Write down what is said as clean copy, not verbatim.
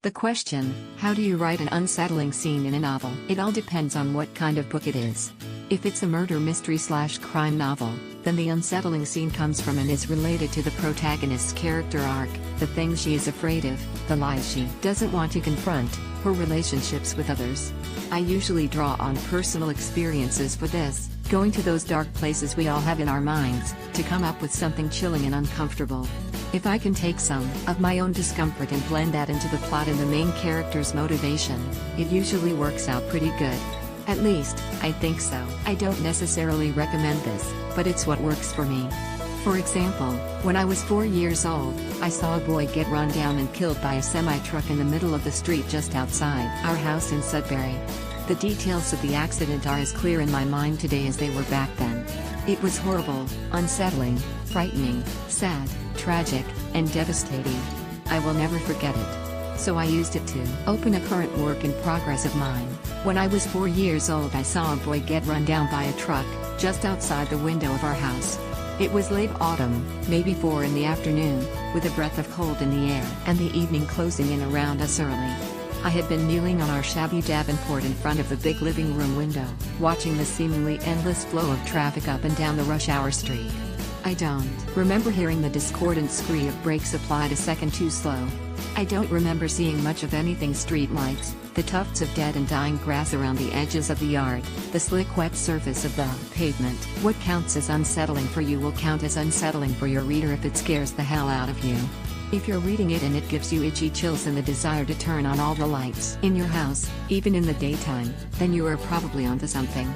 The question, how do you write an unsettling scene in a novel? It all depends on what kind of book it is. If it's a murder mystery/crime novel, then the unsettling scene comes from and is related to the protagonist's character arc, the things she is afraid of, the lies she doesn't want to confront, her relationships with others. I usually draw on personal experiences for this, going to those dark places we all have in our minds, to come up with something chilling and uncomfortable. If I can take some of my own discomfort and blend that into the plot and the main character's motivation, it usually works out pretty good. At least, I think so. I don't necessarily recommend this, but it's what works for me. For example, when I was 4 years old, I saw a boy get run down and killed by a semi-truck in the middle of the street just outside our house in Sudbury. The details of the accident are as clear in my mind today as they were back then. It was horrible, unsettling, frightening, sad, tragic, and devastating. I will never forget it. So I used it to open a current work in progress of mine. When I was 4 years old, I saw a boy get run down by a truck, just outside the window of our house. It was late autumn, maybe 4 in the afternoon, with a breath of cold in the air, and the evening closing in around us early. I had been kneeling on our shabby davenport in front of the big living room window, watching the seemingly endless flow of traffic up and down the rush hour street. I don't remember hearing the discordant scream of brakes applied a second too slow. I don't remember seeing much of anything: street lights, the tufts of dead and dying grass around the edges of the yard, the slick wet surface of the pavement. What counts as unsettling for you will count as unsettling for your reader if it scares the hell out of you. If you're reading it and it gives you itchy chills and the desire to turn on all the lights in your house, even in the daytime, then you are probably onto something.